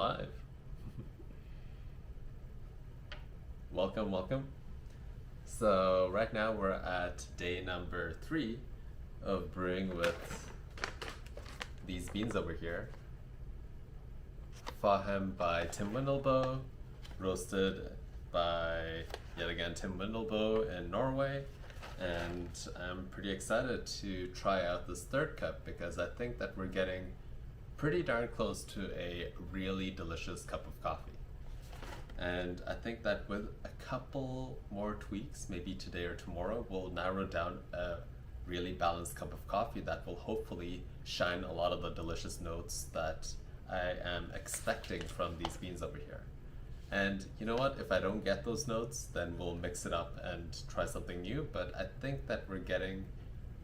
live. Welcome, welcome. So right now we're at day number 3 of brewing with these beans over here. Fahem by Tim Wendelboe, roasted by, yet again, Tim Wendelboe in Norway. And I'm pretty excited to try out this third cup because I think that we're getting pretty darn close to a really delicious cup of coffee. And I think that with a couple more tweaks, maybe today or tomorrow, we'll narrow down a really balanced cup of coffee that will hopefully shine a lot of the delicious notes that I am expecting from these beans over here. And you know what, if I don't get those notes, then we'll mix it up and try something new. But I think that we're getting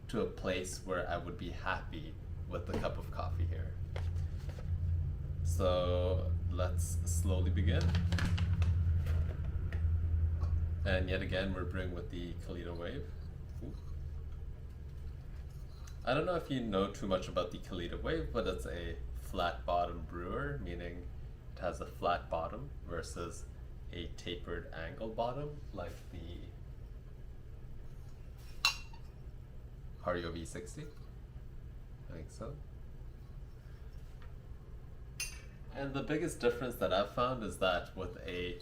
to a place where I would be happy with the cup of coffee here. So let's slowly begin. And yet again, we're brewing with the Kalita Wave. Ooh. I don't know if you know too much about the Kalita Wave, but it's a flat bottom brewer, meaning it has a flat bottom versus a tapered angle bottom like the Hario V60. I think so. And the biggest difference that I've found is that with a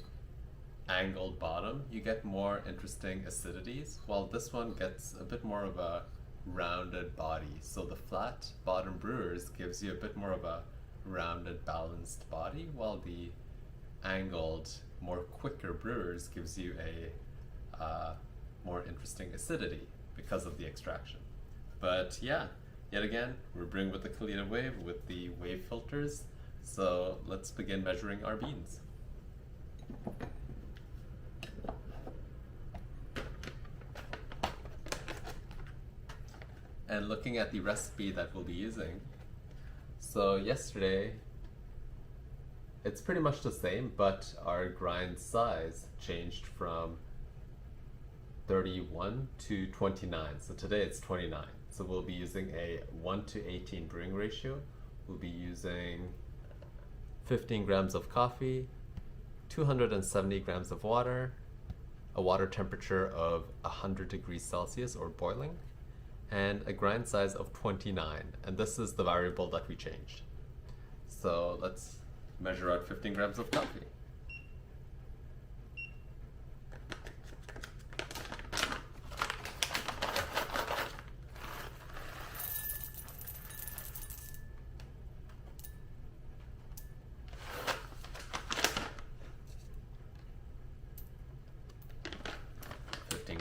angled bottom, you get more interesting acidities, while this one gets a bit more of a rounded body. So the flat bottom brewers gives you a bit more of a rounded, balanced body, while the angled, more quicker brewers gives you a more interesting acidity because of the extraction. But yeah, yet again, we're brewing with the Kalita Wave with the wave filters. So let's begin measuring our beans. And looking at the recipe that we'll be using, so yesterday, it's pretty much the same, but our grind size changed from 31 to 29. So today it's 29. So we'll be using a 1:18 brewing ratio. We'll be using 15 grams of coffee, 270 grams of water, a water temperature of 100 degrees Celsius or boiling, and a grind size of 29. And this is the variable that we changed. So let's measure out 15 grams of coffee.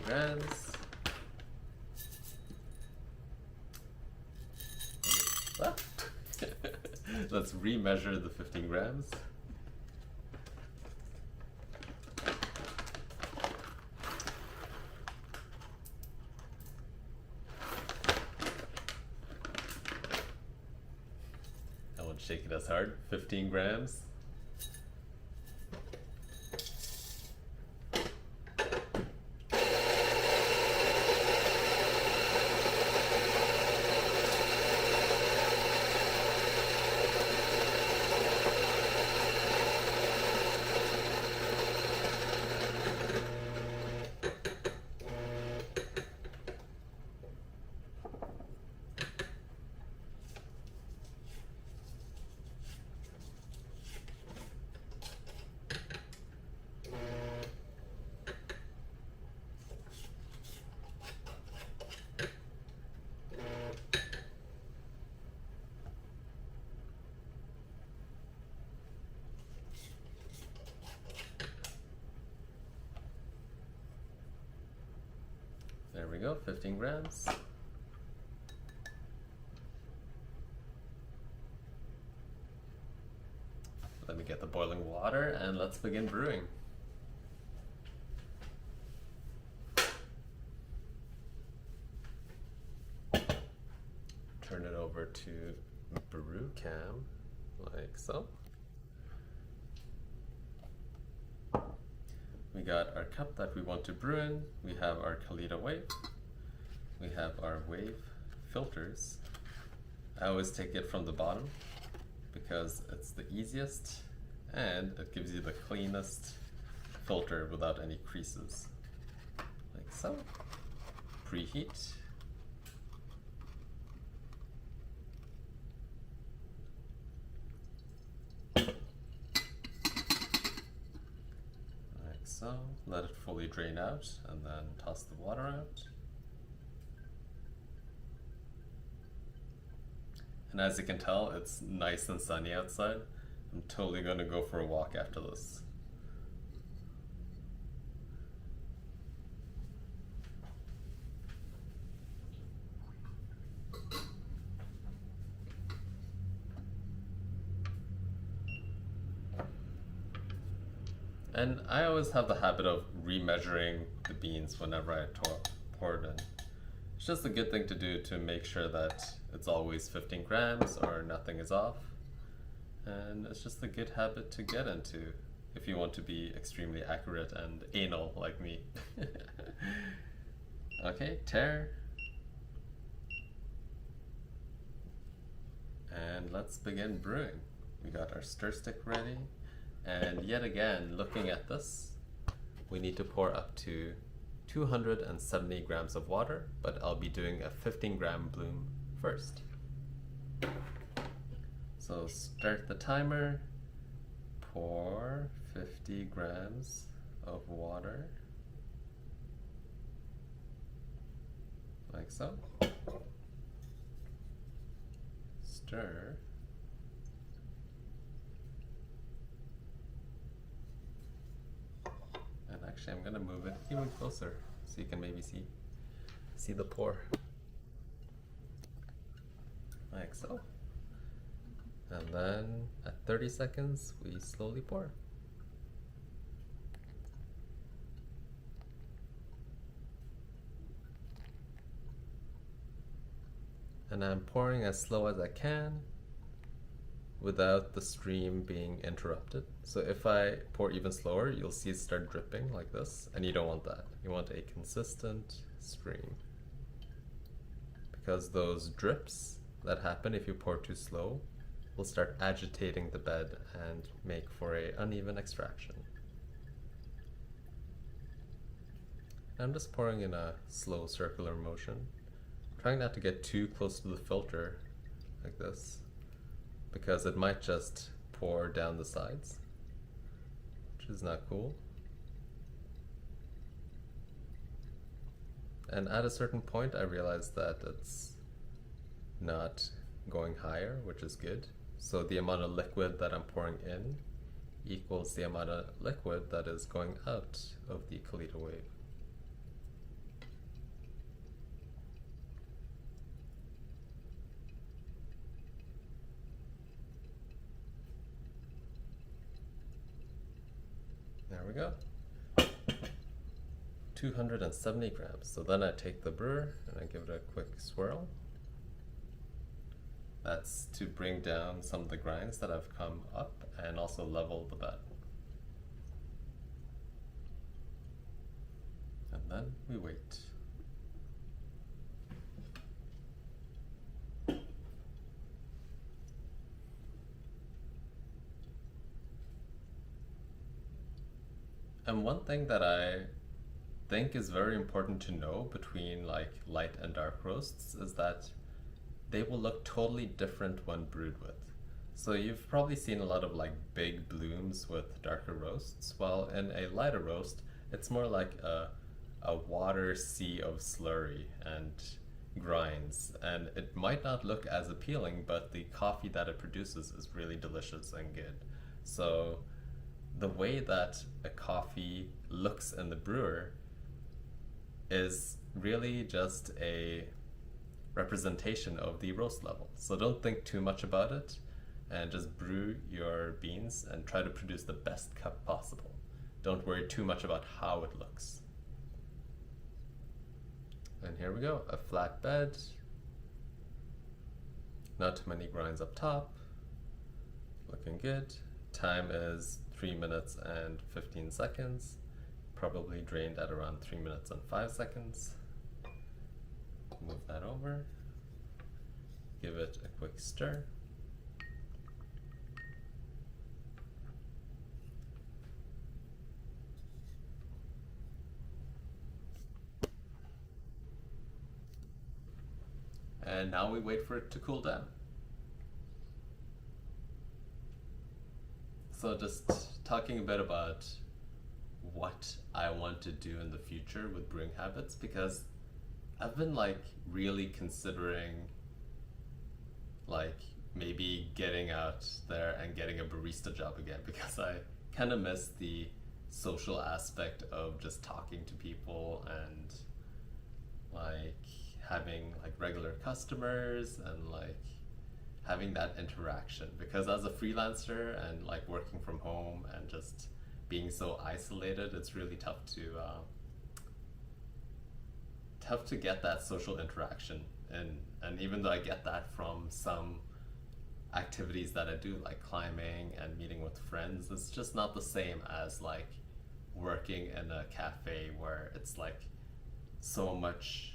Grams. Let's remeasure the 15 grams. I won't shake it as hard. 15 grams. There we go, 15 grams. Let me get the boiling water and let's begin brewing. Turn it over to Brew cam, like so. We got our cup that we want to brew in. We have our Kalita Wave. We have our wave filters. I always take it from the bottom because it's the easiest and it gives you the cleanest filter without any creases. Like so. Preheat. So, let it fully drain out and then toss the water out. And as you can tell, it's nice and sunny outside. I'm totally going to go for a walk after this. And I always have the habit of remeasuring the beans whenever I pour it in. It's just a good thing to do to make sure that it's always 15 grams or nothing is off. And it's just a good habit to get into if you want to be extremely accurate and anal like me. Okay, tare. And let's begin brewing. We got our stir stick ready. And yet again, looking at this, we need to pour up to 270 grams of water, but I'll be doing a 15-gram bloom first. So start the timer, pour 50 grams of water, like so. Stir. Actually, I'm gonna move it even closer so you can maybe see the pour. Like so. And then at 30 seconds, we slowly pour. And I'm pouring as slow as I can without the stream being interrupted. So if I pour even slower, you'll see it start dripping like this, and you don't want that. You want a consistent stream. Because those drips that happen if you pour too slow will start agitating the bed and make for an uneven extraction. I'm just pouring in a slow circular motion, trying not to get too close to the filter like this, because it might just pour down the sides, which is not cool. And at a certain point I realized that it's not going higher, which is good. So the amount of liquid that I'm pouring in equals the amount of liquid that is going out of the Kalita Wave. There we go. 270 grams. So then I take the brewer and I give it a quick swirl. That's to bring down some of the grinds that have come up and also level the bed. And then we wait. And one thing that I think is very important to know between like light and dark roasts is that they will look totally different when brewed with. So you've probably seen a lot of like big blooms with darker roasts, while in a lighter roast, it's more like a water sea of slurry and grinds. And it might not look as appealing, but the coffee that it produces is really delicious and good. So the way that a coffee looks in the brewer is really just a representation of the roast level. So don't think too much about it and just brew your beans and try to produce the best cup possible. Don't worry too much about how it looks. And here we go, a flat bed. Not too many grinds up top. Looking good. Time is 3 minutes and 15 seconds. Probably drained at around 3 minutes and 5 seconds. Move that over. Give it a quick stir. and now we wait for it to cool down. So just talking a bit about what I want to do in the future with brewing habits, because I've been like really considering like maybe getting out there and getting a barista job again, because I kind of miss the social aspect of just talking to people and like having like regular customers and like having that interaction. Because as a freelancer and like working from home and just being so isolated, it's really tough to get that social interaction. And even though I get that from some activities that I do, like climbing and meeting with friends, it's just not the same as like working in a cafe where it's like so much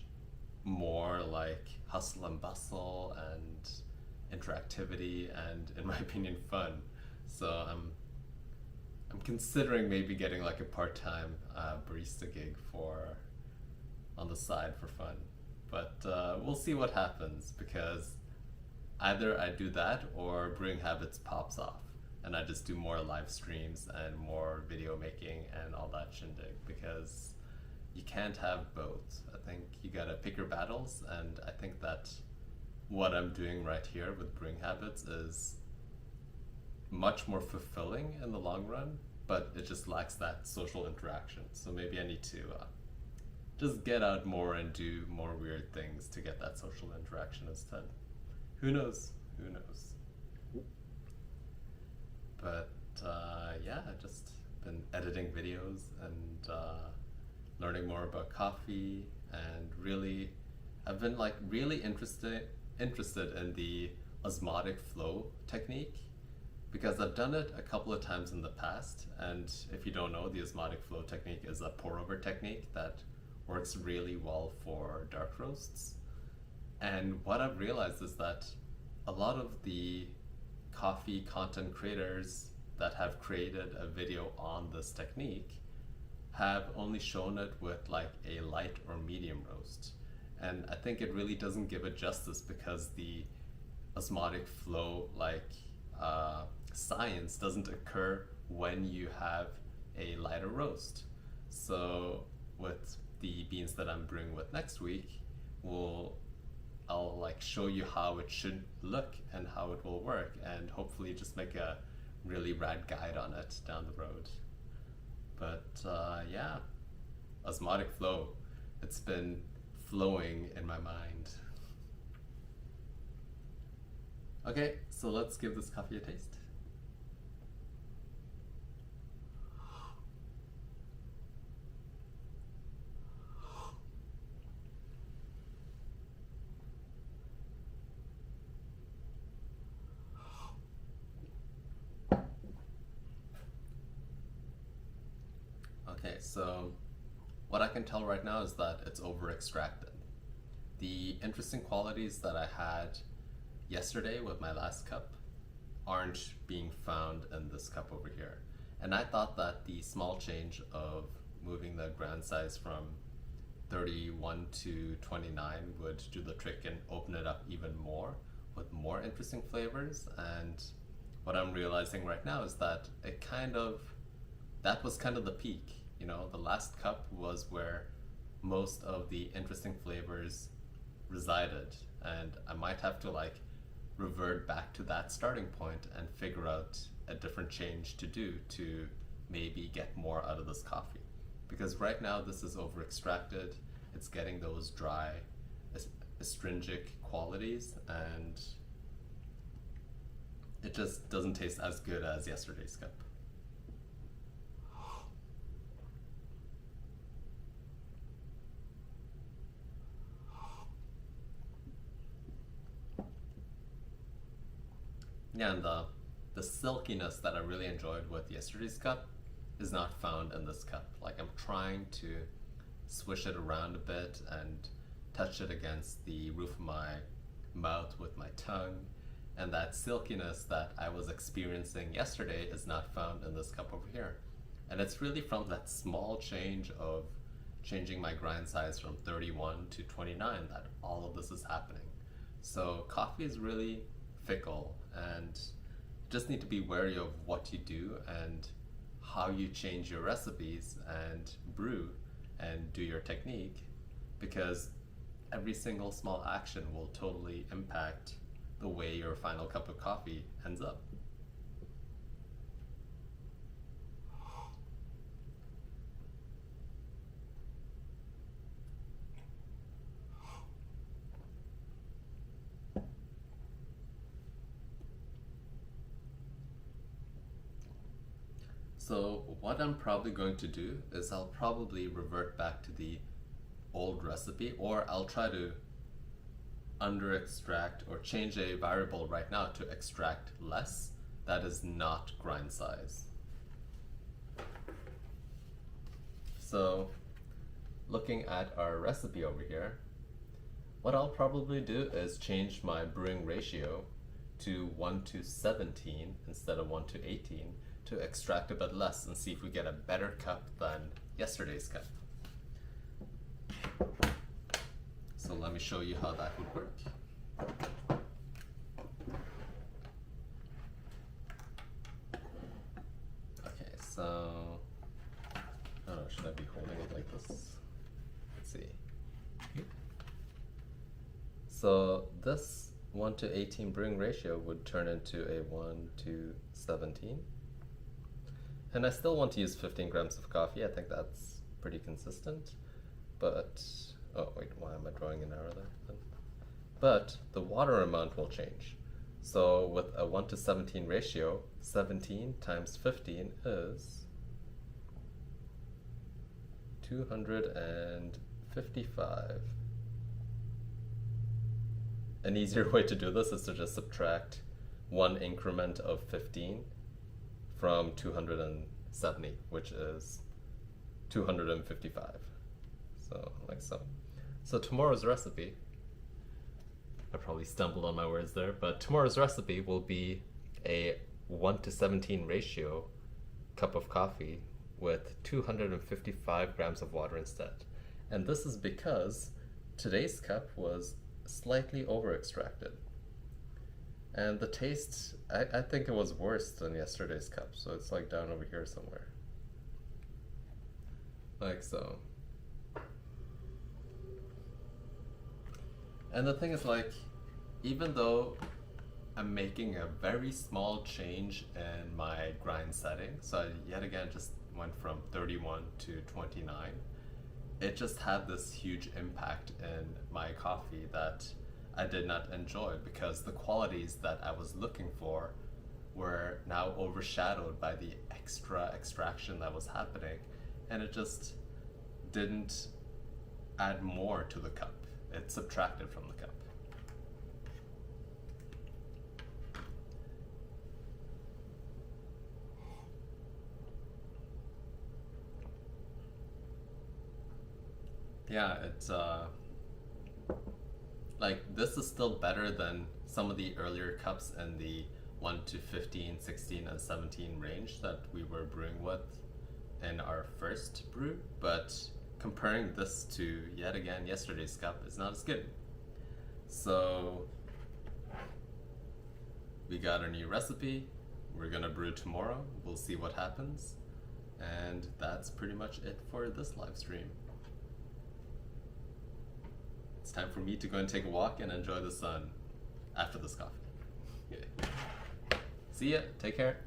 more like hustle and bustle and interactivity and, in my opinion, fun. So I'm considering maybe getting like a part-time barista gig for on the side for fun, but we'll see what happens, because either I do that or Brewing Habits pops off and I just do more live streams and more video making and all that shindig, because you can't have both. I think you gotta pick your battles, and I think that what I'm doing right here with Brewing Habits is much more fulfilling in the long run, but it just lacks that social interaction. So maybe I need to just get out more and do more weird things to get that social interaction instead. Who knows? Who knows? But yeah, I've just been editing videos and learning more about coffee, and really, I've been like really interested in the osmotic flow technique, because I've done it a couple of times in the past. And if you don't know, the osmotic flow technique is a pour over technique that works really well for dark roasts. And what I've realized is that a lot of the coffee content creators that have created a video on this technique have only shown it with like a light or medium roast. And I think it really doesn't give it justice, because the osmotic flow science doesn't occur when you have a lighter roast. So with the beans that I'm brewing with next week, I'll like show you how it should look and how it will work, and hopefully just make a really rad guide on it down the road. But yeah, osmotic flow, it's been flowing in my mind. Okay, so let's give this coffee a taste. Okay, so what I can tell right now is that it's over extracted. The interesting qualities that I had yesterday with my last cup aren't being found in this cup over here. And I thought that the small change of moving the ground size from 31 to 29 would do the trick and open it up even more with more interesting flavors. And what I'm realizing right now is that that was kind of the peak. You know, the last cup was where most of the interesting flavors resided, and I might have to like revert back to that starting point and figure out a different change to do to maybe get more out of this coffee. Because right now this is over extracted, it's getting those dry, astringent qualities, and it just doesn't taste as good as yesterday's cup. Yeah, and the silkiness that I really enjoyed with yesterday's cup is not found in this cup. Like, I'm trying to swish it around a bit and touch it against the roof of my mouth with my tongue, and that silkiness that I was experiencing yesterday is not found in this cup over here. And it's really from that small change of changing my grind size from 31 to 29 that all of this is happening. So coffee is really fickle, and you just need to be wary of what you do and how you change your recipes and brew and do your technique, because every single small action will totally impact the way your final cup of coffee ends up. So what I'm probably going to do is I'll probably revert back to the old recipe, or I'll try to under extract or change a variable right now to extract less that is not grind size. So looking at our recipe over here, what I'll probably do is change my brewing ratio to 1:17 instead of 1:18 to extract a bit less and see if we get a better cup than yesterday's cup. So let me show you how that would work. Okay, so, I don't know, should I be holding it like this? Let's see. So this 1:18 brewing ratio would turn into a 1:17. And I still want to use 15 grams of coffee. I think that's pretty consistent. But, oh wait, why am I drawing an arrow there? But the water amount will change. So with a 1:17 ratio, 17 times 15 is 255. An easier way to do this is to just subtract one increment of 15 from 270, which is 255. So, like so. So tomorrow's recipe, I probably stumbled on my words there, but tomorrow's recipe will be a 1:17 ratio cup of coffee with 255 grams of water instead. And this is because today's cup was slightly over extracted. And the taste, I think it was worse than yesterday's cup, so it's like down over here somewhere. Like so. And the thing is, like, even though I'm making a very small change in my grind setting, so I yet again just went from 31 to 29, it just had this huge impact in my coffee that I did not enjoy, because the qualities that I was looking for were now overshadowed by the extra extraction that was happening, and it just didn't add more to the cup. It subtracted from the cup. Yeah, it's like, this is still better than some of the earlier cups in the 1:15, 16, and 17 range that we were brewing with in our first brew, but comparing this to, yet again, yesterday's cup is not as good. So we got our new recipe. We're gonna brew tomorrow. We'll see what happens. And that's pretty much it for this live stream. It's time for me to go and take a walk and enjoy the sun after this coffee. See ya, take care.